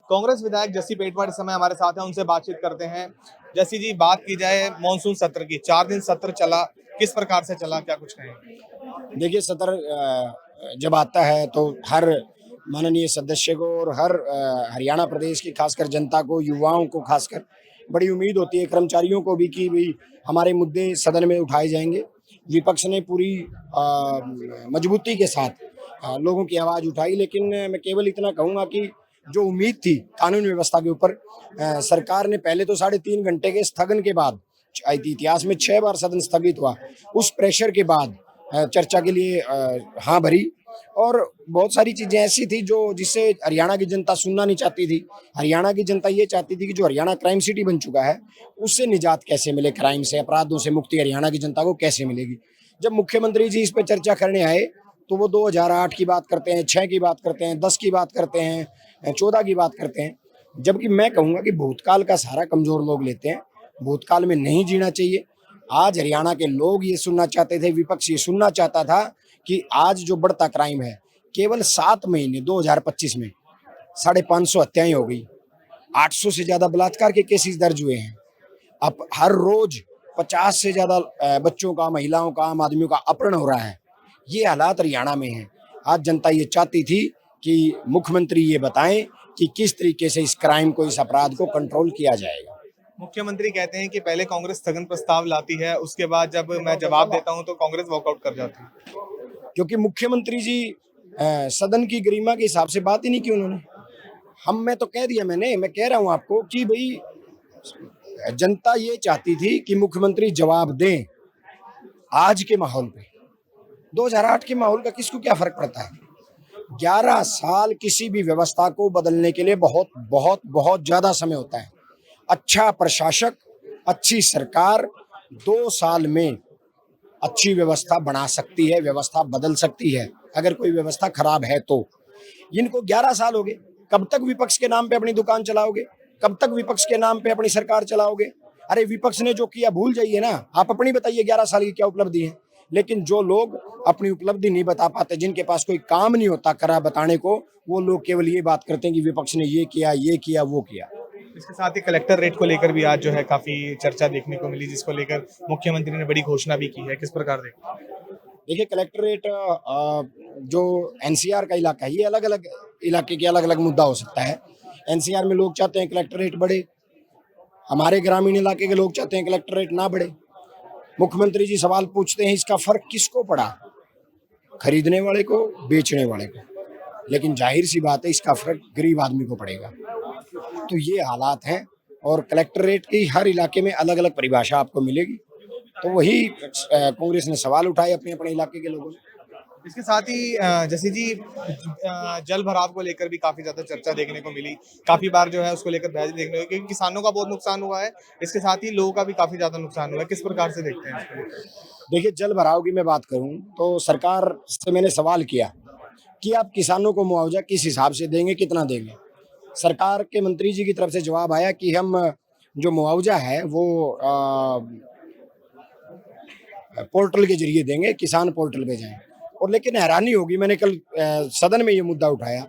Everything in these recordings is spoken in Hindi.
कांग्रेस विधायक जस्सी पेटवार इस समय हमारे साथ हैं, उनसे बातचीत करते हैं। जस्सी जी, बात की जाए मॉनसून सत्र की, 4 दिन सत्र चला, किस प्रकार से चला, क्या कुछ कहेंगे? देखिए, सत्र जब आता है तो हर माननीय सदस्य को और हर हरियाणा प्रदेश की खासकर जनता को, युवाओं को खासकर बड़ी उम्मीद होती है, कर्मचारियों को भी, कि भाई हमारे मुद्दे सदन में उठाए जाएंगे। विपक्ष ने पूरी मजबूती के साथ लोगों की आवाज़ उठाई, लेकिन मैं केवल इतना कहूँगा कि जो उम्मीद थी कानून व्यवस्था के ऊपर, सरकार ने पहले तो 3.5 घंटे के स्थगन के बाद, इतिहास में 6 बार सदन स्थगित हुआ, उस प्रेशर के बाद चर्चा के लिए हाँ भरी। और बहुत सारी चीजें ऐसी थी जो जिससे हरियाणा की जनता सुनना नहीं चाहती थी। हरियाणा की जनता ये चाहती थी कि जो हरियाणा क्राइम सिटी बन चुका है उससे निजात कैसे मिले, क्राइम से, अपराधों से मुक्ति हरियाणा की जनता को कैसे मिलेगी। जब मुख्यमंत्री जी इस पर चर्चा करने आए तो वो 2008 की बात करते हैं, 6 की बात करते हैं, 10 की बात करते हैं, 14 की बात करते हैं। जबकि मैं कहूँगा कि भूतकाल का सहारा कमजोर लोग लेते हैं, भूतकाल में नहीं जीना चाहिए। आज हरियाणा के लोग ये सुनना चाहते थे, विपक्ष ये सुनना चाहता था कि आज जो बढ़ता क्राइम है, केवल 7 महीने 2025 में 550 हत्याएं हो गई, 800 से ज्यादा बलात्कार के केसेस दर्ज हुए हैं। अब हर रोज 50 से ज्यादा बच्चों का, महिलाओं का, आम आदमियों का अपहरण हो रहा है। ये हालात हरियाणा में हैं। आज जनता ये चाहती थी कि मुख्यमंत्री ये बताएं कि किस तरीके से इस क्राइम को, इस अपराध को कंट्रोल किया जाएगा। मुख्यमंत्री कहते हैं कि पहले कांग्रेस स्थगन प्रस्ताव लाती है, उसके बाद जब मैं जवाब देता हूं तो कांग्रेस वॉकआउट कर जाती है। क्योंकि मुख्यमंत्री जी सदन की गरिमा के हिसाब से बात ही नहीं की उन्होंने। मैं तो कह दिया, मैं कह रहा हूं आपको कि भाई जनता ये चाहती थी कि मुख्यमंत्री जवाब दें आज के माहौल पे। 2008 के माहौल का किसको क्या फर्क पड़ता है? 11 साल किसी भी व्यवस्था को बदलने के लिए बहुत बहुत बहुत ज्यादा समय होता है। अच्छा प्रशासक, अच्छी सरकार 2 साल में अच्छी व्यवस्था बना सकती है, व्यवस्था बदल सकती है अगर कोई व्यवस्था खराब है तो। इनको 11 साल हो गए। कब तक विपक्ष के नाम पे अपनी दुकान चलाओगे? कब तक विपक्ष के नाम पे अपनी सरकार चलाओगे? अरे विपक्ष ने जो किया भूल जाइए ना, आप अपनी बताइए 11 साल की क्या उपलब्धि है। लेकिन जो लोग अपनी उपलब्धि नहीं बता पाते, जिनके पास कोई काम नहीं होता करा बताने को, वो लोग केवल ये बात करते हैं कि विपक्ष ने ये किया, ये किया, वो किया। इसके साथ ही कलेक्टर रेट को लेकर भी आज जो है काफी चर्चा देखने को मिली, जिसको लेकर मुख्यमंत्री ने बड़ी घोषणा भी की है, किस प्रकार देखते हैं? देखिए, कलेक्ट्रेट जो एनसीआर का इलाका है, ये अलग अलग इलाके के अलग अलग मुद्दा हो सकता है। एनसीआर में लोग चाहते हैं कलेक्ट्रेट बढ़े, हमारे ग्रामीण इलाके के लोग चाहते हैं कलेक्ट्रेट ना बढ़े। मुख्यमंत्री जी सवाल पूछते हैं, इसका फर्क किसको पड़ा? खरीदने वाले को, बेचने वाले को। लेकिन जाहिर सी बात है, इसका फर्क गरीब आदमी को पड़ेगा। तो ये हालात हैं और कलेक्ट्रेट की हर इलाके में अलग अलग परिभाषा आपको मिलेगी। तो वही कांग्रेस ने सवाल उठाए अपने अपने इलाके के लोगों ने। इसके साथ ही जैसे जी जल भराव को लेकर भी काफी ज्यादा चर्चा देखने को मिली, काफी बार जो है उसको लेकर बहस देखने को मिली, क्योंकि किसानों का बहुत नुकसान हुआ है, इसके साथ ही लोगों का भी काफी ज्यादा नुकसान हुआ है, किस प्रकार से देखते हैं इसको? देखिए, जल भराव की मैं बात करूं तो सरकार से मैंने सवाल किया कि आप किसानों को मुआवजा किस हिसाब से देंगे, कितना देंगे। सरकार के मंत्री जी की तरफ से जवाब आया कि हम जो मुआवजा है वो पोर्टल के जरिए देंगे, किसान पोर्टल पे जाएं। और लेकिन हैरानी होगी, मैंने कल सदन में ये मुद्दा उठाया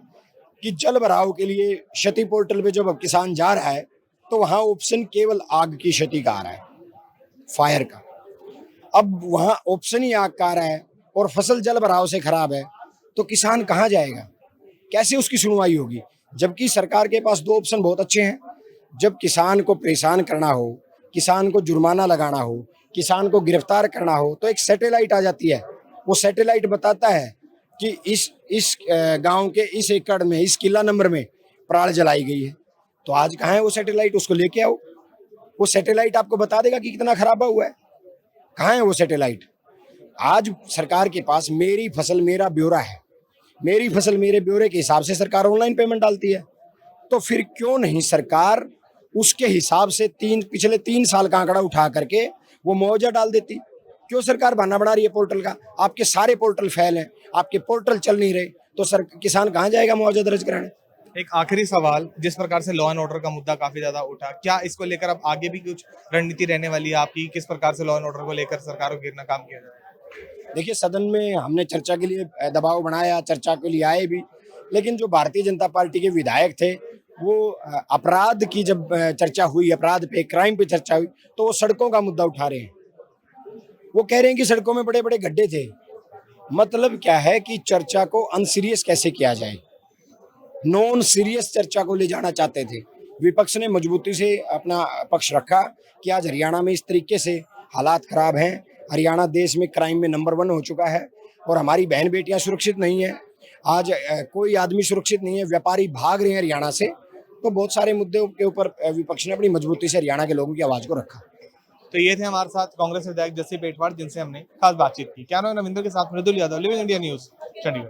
कि जल भराव के लिए क्षति पोर्टल पे जब अब किसान जा रहा है तो वहां ऑप्शन केवल आग की क्षति का आ रहा है, फायर का। अब वहां ऑप्शन ही आग का आ रहा है और फसल जल भराव से खराब है, तो किसान कहाँ जाएगा? कैसे उसकी सुनवाई होगी? जबकि सरकार के पास 2 ऑप्शन बहुत अच्छे हैं। जब किसान को परेशान करना हो, किसान को जुर्माना लगाना हो, किसान को गिरफ्तार करना हो, तो एक सैटेलाइट आ जाती है। वो सैटेलाइट बताता है कि इस गांव के इस एकड़ में, इस किला नंबर में पराल जलाई गई है। तो आज कहाँ है वो सैटेलाइट? उसको लेके आओ। वो सैटेलाइट आपको बता देगा कि कितना खराबा हुआ है। कहाँ है वो सैटेलाइट? आज सरकार के पास मेरी फसल मेरा ब्यौरा है। मेरी फसल मेरे ब्यौरे के हिसाब से सरकार ऑनलाइन पेमेंट डालती है। तो फिर क्यों नहीं सरकार उसके हिसाब से पिछले 3 साल का आंकड़ा उठा करके वो मुआवजा डाल देती? क्यों सरकार बहाना बना रही है पोर्टल का? आपके सारे पोर्टल फेल हैं, आपके पोर्टल चल नहीं रहे, तो सर किसान कहाँ जाएगा मुआवजा दर्ज कराने? एक आखिरी सवाल, जिस प्रकार से लॉ एंड ऑर्डर का मुद्दा काफी ज्यादा उठा, क्या इसको लेकर अब आगे भी कुछ रणनीति रहने वाली है आपकी? किस प्रकार से लॉ एंड ऑर्डर को लेकर सरकार को गिरना काम किया जाए? देखिए, सदन में हमने चर्चा के लिए दबाव बनाया, चर्चा के लिए आए भी, लेकिन जो भारतीय जनता पार्टी के विधायक थे वो अपराध की जब चर्चा हुई, अपराध पे, क्राइम पे चर्चा हुई, तो वो सड़कों का मुद्दा उठा रहे हैं। वो कह रहे हैं कि सड़कों में बड़े बड़े गड्ढे थे। मतलब क्या है कि चर्चा को अनसीरियस कैसे किया जाए, नॉन सीरियस चर्चा को ले जाना चाहते थे। विपक्ष ने मजबूती से अपना पक्ष रखा कि आज हरियाणा में इस तरीके से हालात खराब हैं, हरियाणा देश में क्राइम में नंबर 1 हो चुका है और हमारी बहन बेटियां सुरक्षित नहीं है। आज कोई आदमी सुरक्षित नहीं है, व्यापारी भाग रहे हैं हरियाणा से। तो बहुत सारे मुद्दों के ऊपर विपक्ष ने अपनी मजबूती से हरियाणा के लोगों की आवाज को रखा। तो ये थे हमारे साथ कांग्रेस विधायक जस्सी पेटवार, जिनसे हमने खास बातचीत की। कैमरा रविंद्र के साथ Mridul Yadav, living India news, Chandigarh.